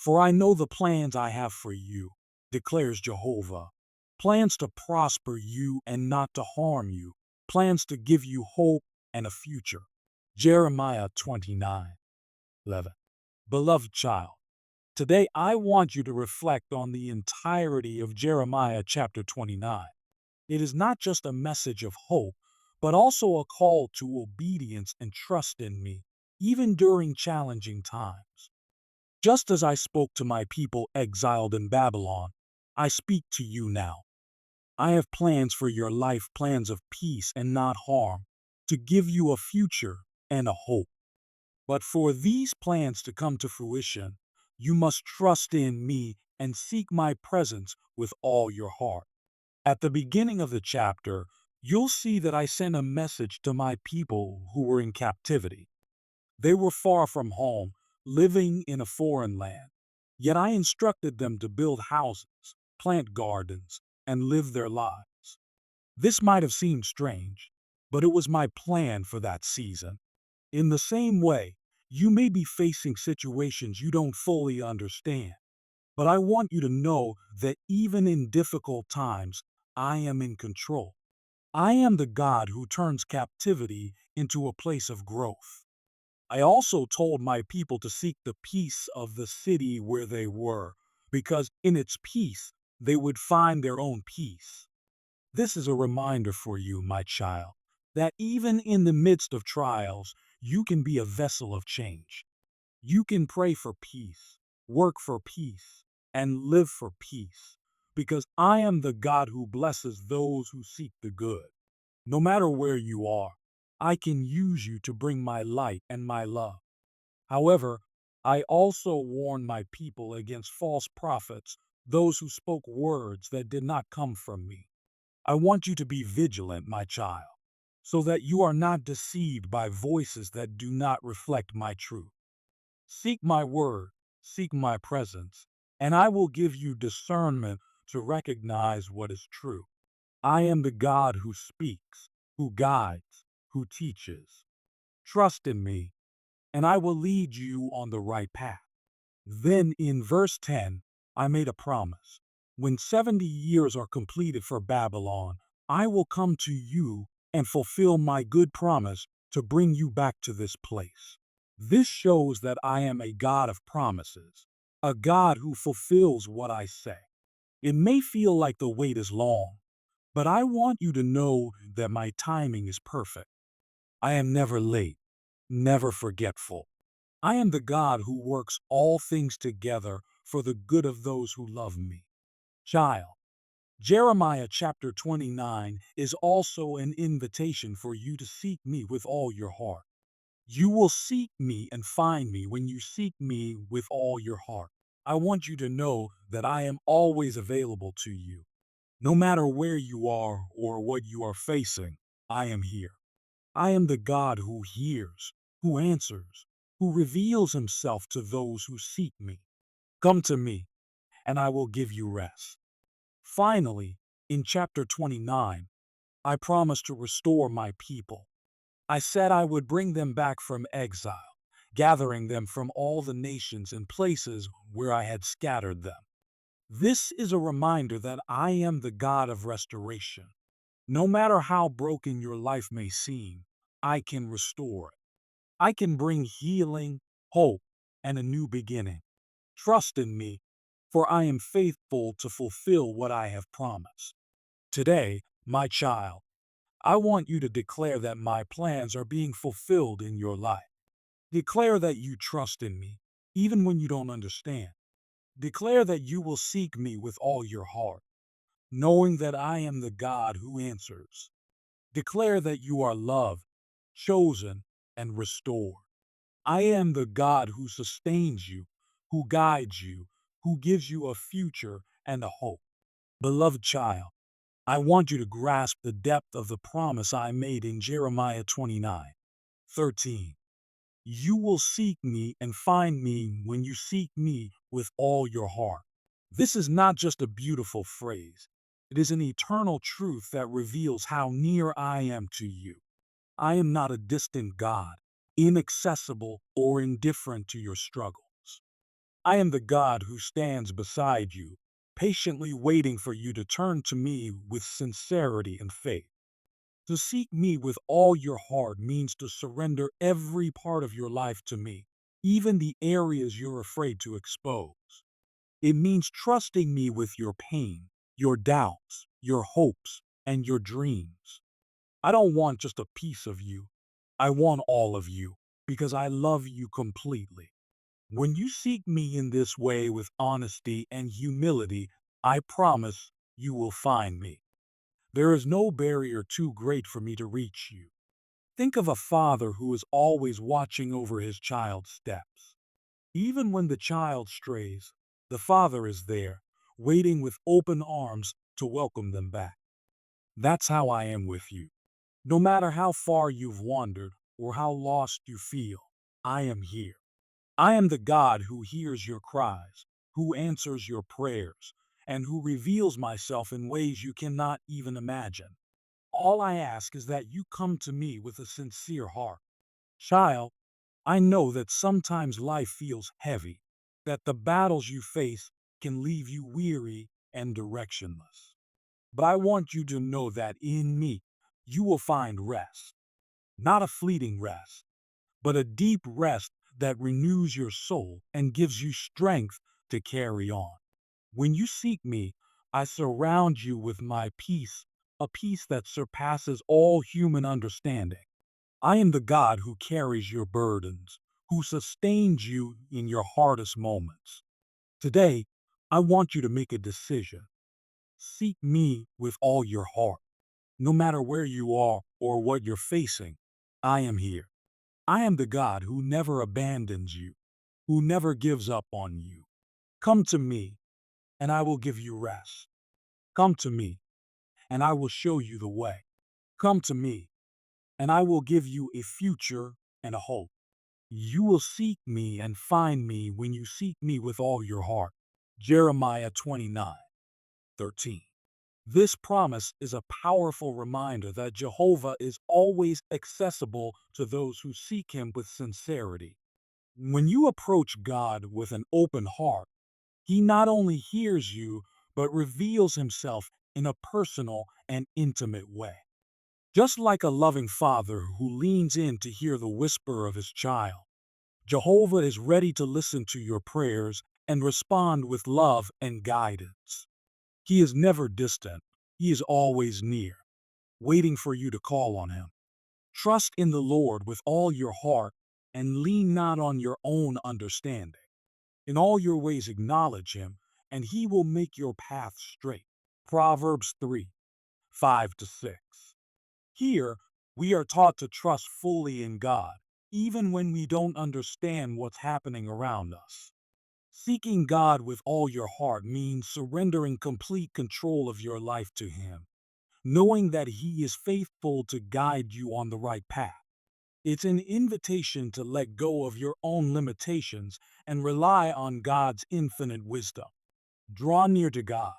For I know the plans I have for you, declares Jehovah. Plans to prosper you and not to harm you. Plans to give you hope and a future. Jeremiah 29:11. Beloved child, today I want you to reflect on the entirety of Jeremiah chapter 29. It is not just a message of hope, but also a call to obedience and trust in me, even during challenging times. Just as I spoke to my people exiled in Babylon, I speak to you now. I have plans for your life, plans of peace and not harm, to give you a future and a hope. But for these plans to come to fruition, you must trust in me and seek my presence with all your heart. At the beginning of the chapter, you'll see that I sent a message to my people who were in captivity. They were far from home, living in a foreign land. Yet I instructed them to build houses, plant gardens, and live their lives. This might have seemed strange, but it was my plan for that season. In the same way, you may be facing situations you don't fully understand, but I want you to know that even in difficult times, I am in control. I am the God who turns captivity into a place of growth. I also told my people to seek the peace of the city where they were, because in its peace they would find their own peace. This is a reminder for you, my child, that even in the midst of trials, you can be a vessel of change. You can pray for peace, work for peace, and live for peace, because I am the God who blesses those who seek the good. No matter where you are, I can use you to bring my light and my love. However, I also warn my people against false prophets, those who spoke words that did not come from me. I want you to be vigilant, my child, so that you are not deceived by voices that do not reflect my truth. Seek my word, seek my presence, and I will give you discernment to recognize what is true. I am the God who speaks, who guides, who teaches. Trust in me, and I will lead you on the right path. Then in verse 10, I made a promise. When 70 years are completed for Babylon, I will come to you and fulfill my good promise to bring you back to this place. This shows that I am a God of promises, a God who fulfills what I say. It may feel like the wait is long, but I want you to know that my timing is perfect. I am never late, never forgetful. I am the God who works all things together for the good of those who love me. Child, Jeremiah chapter 29 is also an invitation for you to seek me with all your heart. You will seek me and find me when you seek me with all your heart. I want you to know that I am always available to you. No matter where you are or what you are facing, I am here. I am the God who hears, who answers, who reveals himself to those who seek me. Come to me, and I will give you rest. Finally, in chapter 29, I promised to restore my people. I said I would bring them back from exile, gathering them from all the nations and places where I had scattered them. This is a reminder that I am the God of restoration. No matter how broken your life may seem, I can restore it. I can bring healing, hope, and a new beginning. Trust in me, for I am faithful to fulfill what I have promised. Today, my child, I want you to declare that my plans are being fulfilled in your life. Declare that you trust in me, even when you don't understand. Declare that you will seek me with all your heart, knowing that I am the God who answers. Declare that you are loved, chosen, and restored. I am the God who sustains you, who guides you, who gives you a future and a hope. Beloved child, I want you to grasp the depth of the promise I made in Jeremiah 29:13. You will seek me and find me when you seek me with all your heart. This is not just a beautiful phrase. It is an eternal truth that reveals how near I am to you. I am not a distant God, inaccessible or indifferent to your struggles. I am the God who stands beside you, patiently waiting for you to turn to me with sincerity and faith. To seek me with all your heart means to surrender every part of your life to me, even the areas you're afraid to expose. It means trusting me with your pain, your doubts, your hopes, and your dreams. I don't want just a piece of you. I want all of you because I love you completely. When you seek me in this way with honesty and humility, I promise you will find me. There is no barrier too great for me to reach you. Think of a father who is always watching over his child's steps. Even when the child strays, the father is there, waiting with open arms to welcome them back. That's how I am with you. No matter how far you've wandered or how lost you feel, I am here. I am the God who hears your cries, who answers your prayers, and who reveals myself in ways you cannot even imagine. All I ask is that you come to me with a sincere heart. Child, I know that sometimes life feels heavy, that the battles you face can leave you weary and directionless. But I want you to know that in me, you will find rest. Not a fleeting rest, but a deep rest that renews your soul and gives you strength to carry on. When you seek me, I surround you with my peace, a peace that surpasses all human understanding. I am the God who carries your burdens, who sustains you in your hardest moments. Today, I want you to make a decision. Seek me with all your heart. No matter where you are or what you're facing, I am here. I am the God who never abandons you, who never gives up on you. Come to me, and I will give you rest. Come to me, and I will show you the way. Come to me, and I will give you a future and a hope. You will seek me and find me when you seek me with all your heart. Jeremiah 29:13. This promise is a powerful reminder that Jehovah is always accessible to those who seek him with sincerity. When you approach God with an open heart, he not only hears you, but reveals himself in a personal and intimate way. Just like a loving father who leans in to hear the whisper of his child, Jehovah is ready to listen to your prayers and respond with love and guidance. He is never distant, he is always near, waiting for you to call on him. Trust in the Lord with all your heart and lean not on your own understanding. In all your ways acknowledge him, and he will make your path straight. Proverbs 3:5-6. Here, we are taught to trust fully in God, even when we don't understand what's happening around us. Seeking God with all your heart means surrendering complete control of your life to him, knowing that he is faithful to guide you on the right path. It's an invitation to let go of your own limitations and rely on God's infinite wisdom. Draw near to God,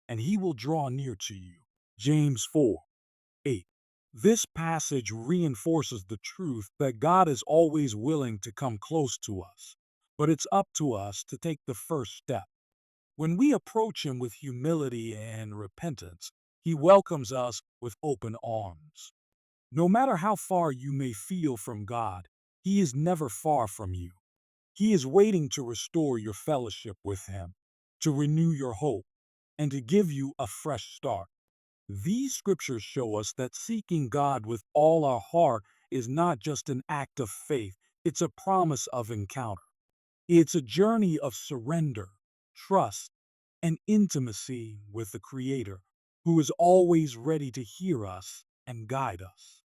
and he will draw near to you. James 4:8. This passage reinforces the truth that God is always willing to come close to us, but it's up to us to take the first step. When we approach him with humility and repentance, he welcomes us with open arms. No matter how far you may feel from God, he is never far from you. He is waiting to restore your fellowship with him, to renew your hope, and to give you a fresh start. These scriptures show us that seeking God with all our heart is not just an act of faith, it's a promise of encounter. It's a journey of surrender, trust, and intimacy with the Creator, who is always ready to hear us and guide us.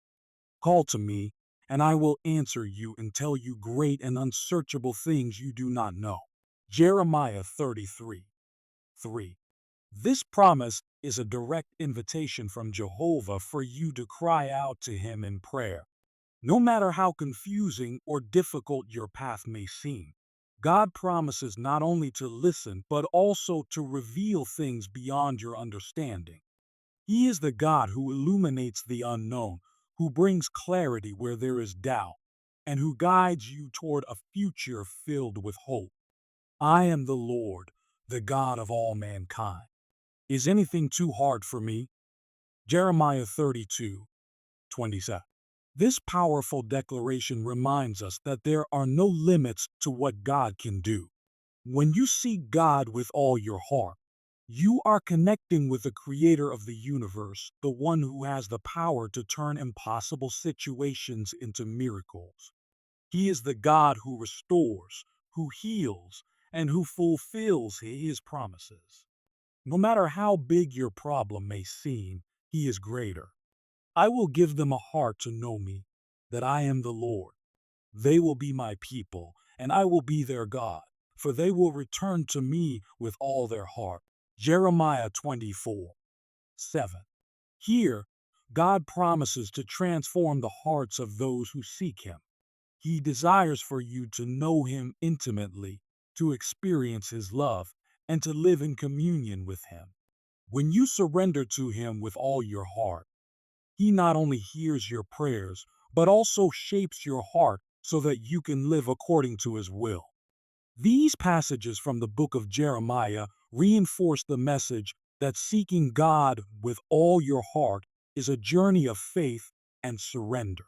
Call to me, and I will answer you and tell you great and unsearchable things you do not know. Jeremiah 33:3. This promise is a direct invitation from Jehovah for you to cry out to him in prayer. No matter how confusing or difficult your path may seem, God promises not only to listen, but also to reveal things beyond your understanding. He is the God who illuminates the unknown, who brings clarity where there is doubt, and who guides you toward a future filled with hope. I am the Lord, the God of all mankind. Is anything too hard for me? Jeremiah 32:27. This powerful declaration reminds us that there are no limits to what God can do. When you seek God with all your heart, you are connecting with the creator of the universe, the one who has the power to turn impossible situations into miracles. He is the God who restores, who heals, and who fulfills his promises. No matter how big your problem may seem, he is greater. I will give them a heart to know me, that I am the Lord. They will be my people, and I will be their God, for they will return to me with all their heart. Jeremiah 24:7. Here, God promises to transform the hearts of those who seek him. He desires for you to know him intimately, to experience his love, and to live in communion with him. When you surrender to him with all your heart, he not only hears your prayers, but also shapes your heart so that you can live according to his will. These passages from the book of Jeremiah reinforce the message that seeking God with all your heart is a journey of faith and surrender.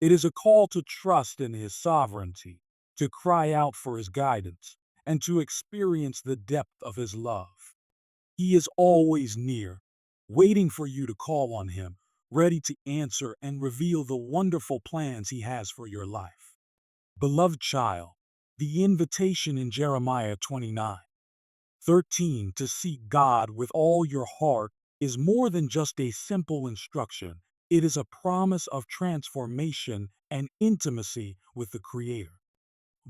It is a call to trust in his sovereignty, to cry out for his guidance, and to experience the depth of his love. He is always near, waiting for you to call on him, ready to answer and reveal the wonderful plans he has for your life. Beloved child, the invitation in Jeremiah 29:13 to seek God with all your heart is more than just a simple instruction. It is a promise of transformation and intimacy with the Creator.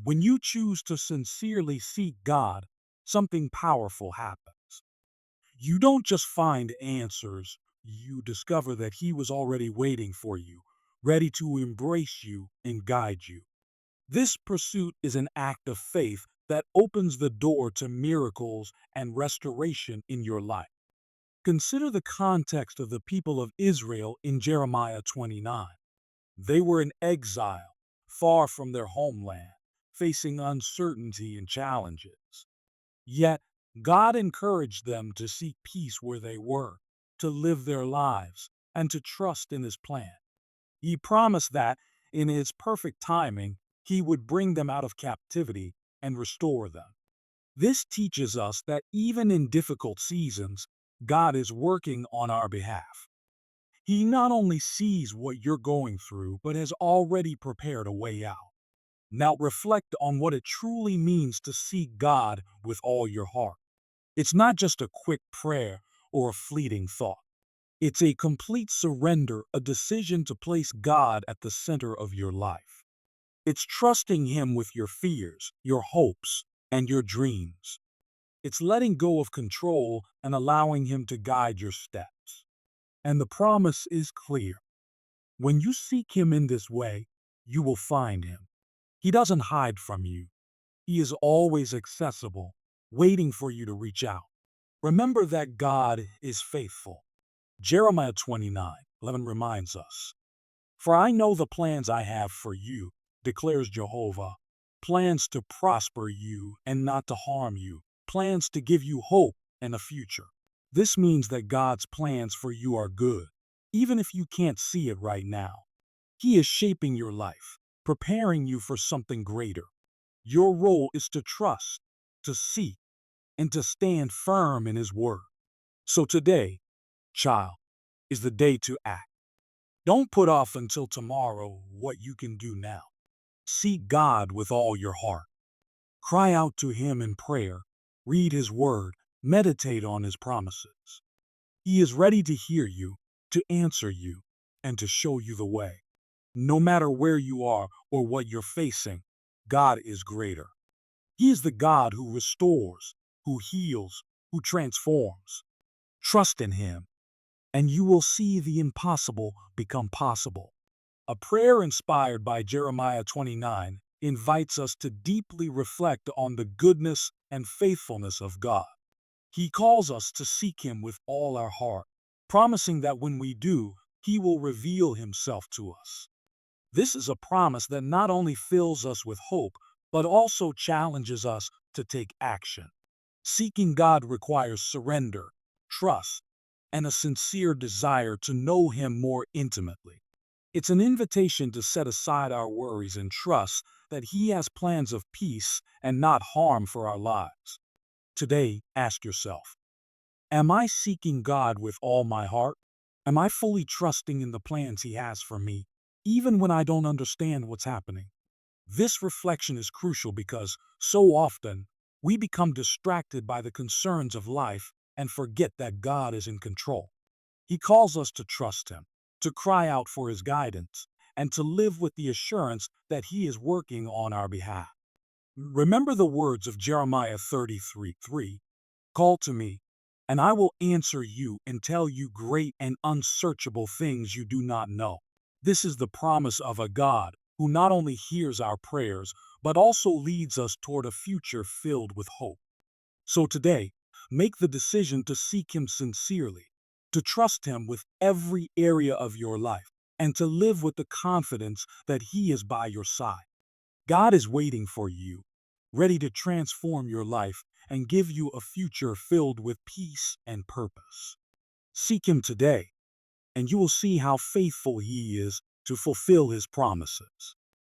When you choose to sincerely seek God, something powerful happens. You don't just find answers, you discover that He was already waiting for you, ready to embrace you and guide you. This pursuit is an act of faith that opens the door to miracles and restoration in your life. Consider the context of the people of Israel in Jeremiah 29. They were in exile, far from their homeland, facing uncertainty and challenges. Yet, God encouraged them to seek peace where they were, to live their lives, and to trust in His plan. He promised that, in His perfect timing, He would bring them out of captivity and restore them. This teaches us that even in difficult seasons, God is working on our behalf. He not only sees what you're going through, but has already prepared a way out. Now reflect on what it truly means to seek God with all your heart. It's not just a quick prayer or a fleeting thought. It's a complete surrender, a decision to place God at the center of your life. It's trusting Him with your fears, your hopes, and your dreams. It's letting go of control and allowing Him to guide your steps. And the promise is clear. When you seek Him in this way, you will find Him. He doesn't hide from you. He is always accessible, waiting for you to reach out. Remember that God is faithful. Jeremiah 29:11 reminds us, "For I know the plans I have for you, declares Jehovah, plans to prosper you and not to harm you, plans to give you hope and a future." This means that God's plans for you are good, even if you can't see it right now. He is shaping your life, preparing you for something greater. Your role is to trust, to seek, and to stand firm in His word. So today, child, is the day to act. Don't put off until tomorrow what you can do now. Seek God with all your heart. Cry out to Him in prayer, read His word, meditate on His promises. He is ready to hear you, to answer you, and to show you the way. No matter where you are or what you're facing, God is greater. He is the God who restores, who heals, who transforms. Trust in Him, and you will see the impossible become possible. A prayer inspired by Jeremiah 29 invites us to deeply reflect on the goodness and faithfulness of God. He calls us to seek Him with all our heart, promising that when we do, He will reveal Himself to us. This is a promise that not only fills us with hope, but also challenges us to take action. Seeking God requires surrender, trust, and a sincere desire to know Him more intimately. It's an invitation to set aside our worries and trust that He has plans of peace and not harm for our lives. Today, ask yourself, am I seeking God with all my heart? Am I fully trusting in the plans He has for me, even when I don't understand what's happening? This reflection is crucial because, so often, we become distracted by the concerns of life and forget that God is in control. He calls us to trust Him, to cry out for His guidance, and to live with the assurance that He is working on our behalf. Remember the words of Jeremiah 33:3. Call to me, and I will answer you and tell you great and unsearchable things you do not know. This is the promise of a God who not only hears our prayers, but also leads us toward a future filled with hope. So today, make the decision to seek Him sincerely, to trust Him with every area of your life, and to live with the confidence that He is by your side. God is waiting for you, ready to transform your life and give you a future filled with peace and purpose. Seek Him today, and you will see how faithful He is to fulfill His promises.